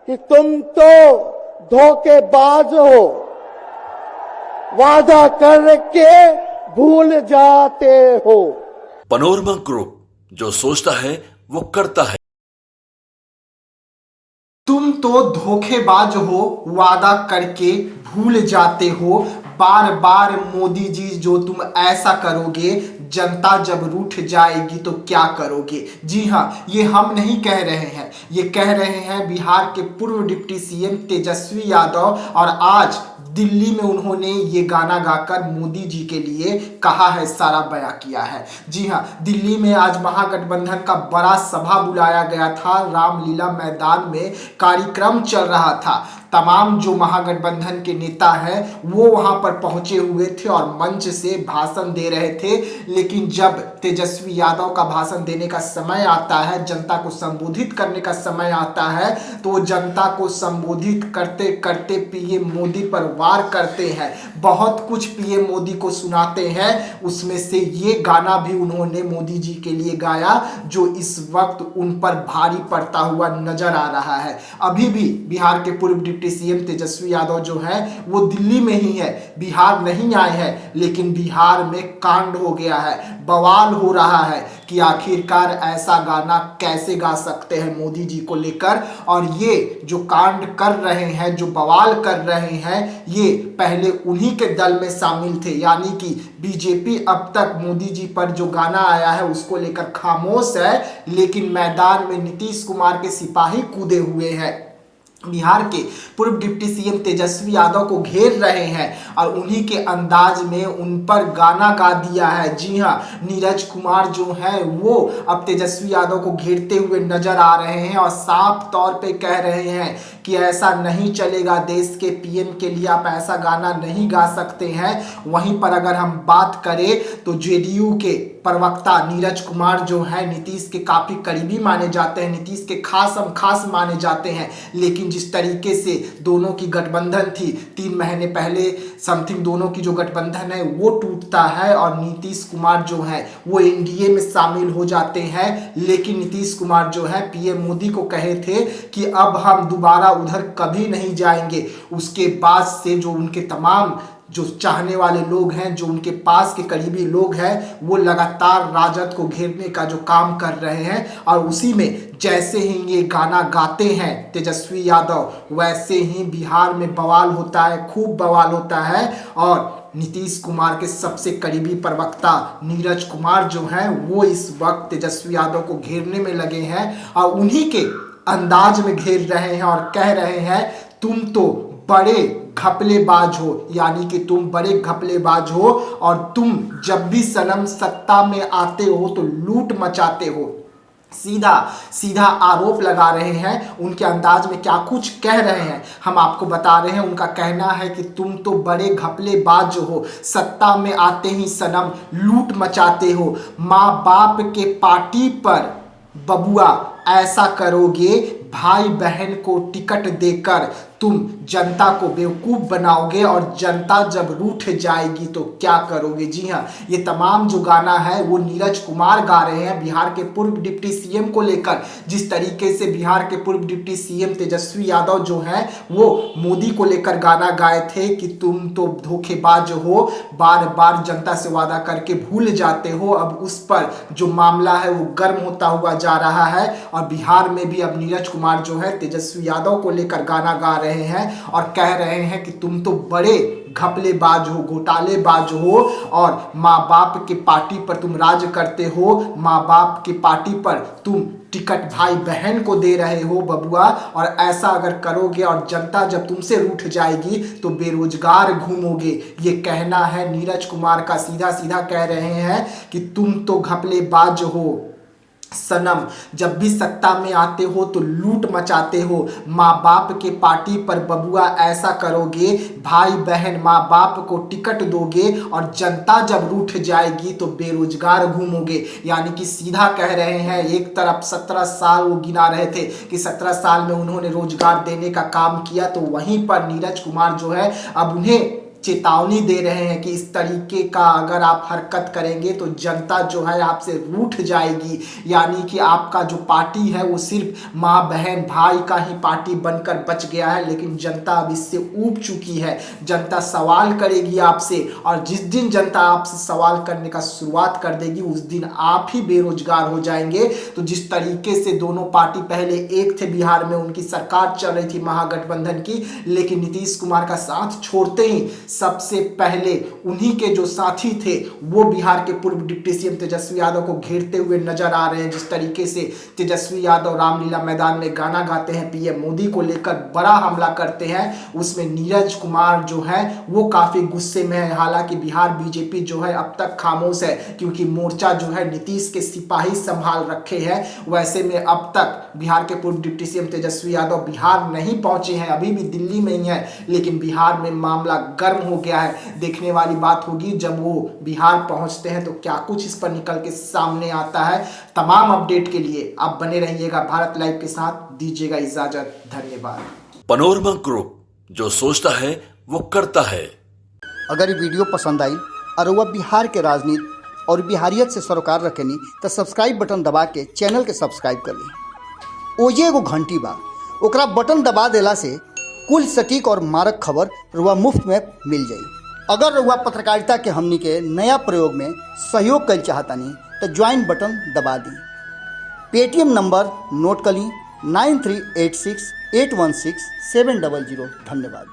कि तुम तो धोखेबाज हो, वादा करके भूल जाते हो। पनोरमा ग्रुप, जो सोचता है वो करता है। तुम तो धोखेबाज हो, वादा करके भूल जाते हो। बार बार मोदी जी, जो तुम ऐसा करोगे, जनता जब रूठ जाएगी तो क्या करोगे। जी हाँ, ये हम नहीं कह रहे हैं, ये कह रहे हैं बिहार के पूर्व डिप्टी सीएम तेजस्वी यादव। और आज दिल्ली में उन्होंने ये गाना गाकर मोदी जी के लिए कहा है, सारा बयां किया है। जी हाँ, दिल्ली में आज महागठबंधन का बड़ा सभा बुलाया गया था। रामलीला मैदान में कार्यक्रम चल रहा था। तमाम जो महागठबंधन के नेता हैं वो वहां पर पहुंचे हुए थे और मंच से भाषण दे रहे थे। लेकिन जब तेजस्वी यादव का भाषण देने का समय आता है, जनता को संबोधित करने का समय आता है, तो जनता को संबोधित करते करते पीएम मोदी पर वार करते हैं। बहुत कुछ पीएम मोदी को सुनाते हैं। उसमें से ये गाना भी उन्होंने मोदी जी के लिए गाया, जो इस वक्त उन पर भारी पड़ता हुआ नजर आ रहा है। अभी भी बिहार के पूर्व डिप्टी सीएम तेजस्वी यादव जो है वो दिल्ली में ही है, बिहार नहीं आए हैं। लेकिन बिहार में कांड हो गया है, बवाल हो रहा है कि आखिरकार ऐसा गाना कैसे गा सकते हैं मोदी जी को लेकर। और ये जो कांड कर रहे हैं, जो बवाल कर रहे हैं, ये पहले उन्हीं के दल में शामिल थे। यानी कि बीजेपी अब तक मोदी जी पर जो गाना आया है उसको लेकर खामोश है, लेकिन मैदान में नीतीश कुमार के सिपाही कूदे हुए हैं। बिहार के पूर्व डिप्टी सीएम तेजस्वी यादव को घेर रहे हैं और उन्हीं के अंदाज में उन पर गाना गा दिया है। जी हाँ, नीरज कुमार जो है वो अब तेजस्वी यादव को घेरते हुए नजर आ रहे हैं और साफ तौर पे कह रहे हैं कि ऐसा नहीं चलेगा, देश के पीएम के लिए आप ऐसा गाना नहीं गा सकते हैं। वहीं पर अगर हम बात करें तो जेडीयू के प्रवक्ता नीरज कुमार जो है नीतीश के काफी करीबी माने जाते हैं, नीतीश के खास माने जाते हैं। लेकिन जिस तरीके से दोनों की गठबंधन थी 3 महीने पहले समथिंग, दोनों की जो गठबंधन है वो टूटता है और नीतीश कुमार जो है वो एनडीए में शामिल हो जाते हैं। लेकिन नीतीश कुमार जो है पीएम मोदी को कहे थे कि अब हम दोबारा उधर कभी नहीं जाएंगे। उसके बाद से जो उनके तमाम जो चाहने वाले लोग हैं, जो उनके पास के करीबी लोग हैं, वो लगातार राजद को घेरने का जो काम कर रहे हैं। और उसी में जैसे ही ये गाना गाते हैं तेजस्वी यादव, वैसे ही बिहार में बवाल होता है, खूब बवाल होता है। और नीतीश कुमार के सबसे करीबी प्रवक्ता नीरज कुमार जो हैं वो इस वक्त तेजस्वी यादव को घेरने में लगे हैं और उन्हीं के अंदाज में घेर रहे हैं और कह रहे हैं, तुम तो बड़े घपलेबाज हो। यानी कि तुम बड़े घपलेबाज हो और तुम जब भी सनम सत्ता में आते हो तो लूट मचाते हो। सीधा सीधा आरोप लगा रहे हैं। उनके अंदाज में क्या कुछ कह रहे हैं हम आपको बता रहे हैं। उनका कहना है कि तुम तो बड़े घपलेबाज हो, सत्ता में आते ही सनम लूट मचाते हो। माँ बाप के पार्टी पर बबुआ ऐसा करोगे, भाई बहन को टिकट देकर तुम जनता को बेवकूफ़ बनाओगे और जनता जब रूठ जाएगी तो क्या करोगे। जी हाँ, ये तमाम जो गाना है वो नीरज कुमार गा रहे हैं बिहार के पूर्व डिप्टी सीएम को लेकर। जिस तरीके से बिहार के पूर्व डिप्टी सीएम तेजस्वी यादव जो हैं वो मोदी को लेकर गाना गाए थे कि तुम तो धोखेबाज हो, बार बार जनता से वादा करके भूल जाते हो। अब उस पर जो मामला है वो गर्म होता हुआ जा रहा है और बिहार में भी अब नीरज कुमार जो है तेजस्वी यादव को लेकर गाना गा रहे हैं और कह रहे हैं कि तुम तो बड़े घपलेबाज हो, घोटालेबाज हो और माँ बाप के पार्टी पर तुम राज करते हो। माँ बाप की पार्टी पर तुम टिकट भाई बहन को दे रहे हो बबुआ, और ऐसा अगर करोगे और जनता जब तुमसे रूठ जाएगी तो बेरोजगार घूमोगे। ये कहना है नीरज कुमार का। सीधा सीधा कह रहे हैं कि तुम तो घपलेबाज हो सनम, जब भी सत्ता में आते हो तो लूट मचाते हो। माँ बाप के पार्टी पर बबुआ ऐसा करोगे, भाई बहन माँ बाप को टिकट दोगे और जनता जब रूठ जाएगी तो बेरोजगार घूमोगे। यानी कि सीधा कह रहे हैं, एक तरफ 17 साल वो गिना रहे थे कि 17 साल में उन्होंने रोजगार देने का काम किया, तो वहीं पर नीरज कुमार जो है अब उन्हें चेतावनी दे रहे हैं कि इस तरीके का अगर आप हरकत करेंगे तो जनता जो है आपसे रूठ जाएगी। यानी कि आपका जो पार्टी है वो सिर्फ माँ बहन भाई का ही पार्टी बनकर बच गया है, लेकिन जनता अब इससे ऊब चुकी है। जनता सवाल करेगी आपसे, और जिस दिन जनता आपसे सवाल करने का शुरुआत कर देगी उस दिन आप ही बेरोजगार हो जाएंगे। तो जिस तरीके से दोनों पार्टी पहले एक थे, बिहार में उनकी सरकार चल रही थी महागठबंधन की, लेकिन नीतीश कुमार का साथ छोड़ते ही सबसे पहले उन्हीं के जो साथी थे वो बिहार के पूर्व डिप्टी सीएम तेजस्वी यादव को घेरते हुए नजर आ रहे हैं। जिस तरीके से तेजस्वी यादव रामलीला मैदान में गाना गाते हैं, पीएम मोदी को लेकर बड़ा हमला करते हैं, उसमें नीरज कुमार जो है वो काफी गुस्से में है। हालांकि बिहार बीजेपी जो है अब तक खामोश है, क्योंकि मोर्चा जो है नीतीश के सिपाही संभाल रखे हैं। वैसे में अब तक बिहार के पूर्व डिप्टी सीएम तेजस्वी यादव बिहार नहीं पहुंचे हैं, अभी भी दिल्ली में ही है, लेकिन बिहार में मामला गर्म हो गया है। देखने वाली बात होगी जब वो बिहार पहुंचते हैं तो क्या कुछ इस पर निकल के सामने आता है। तमाम अपडेट के लिए आप बने रहिएगा भारत लाइव के साथ। दीजिएगा इजाजत, धन्यवाद। पनोरमा ग्रुप, जो सोचता है वो करता है। अगर ये वीडियो पसंद आई और वह बिहार के राजनीति और बिहारियत से सरोकार रखेनी तो सब्सक्राइब बटन दबा के चैनल के सब्सक्राइब कर ली। ओजे एगो घंटी बा, ओकरा बटन दबा देला से कुल सटीक और मारक खबर रुआ मुफ्त में मिल जाई। अगर रुआ पत्रकारिता के हमनी के नया प्रयोग में सहयोग कर चाहतानी तो ज्वाइन बटन दबा दी। पेटीएम नंबर नोट कर ली 9386816700। धन्यवाद।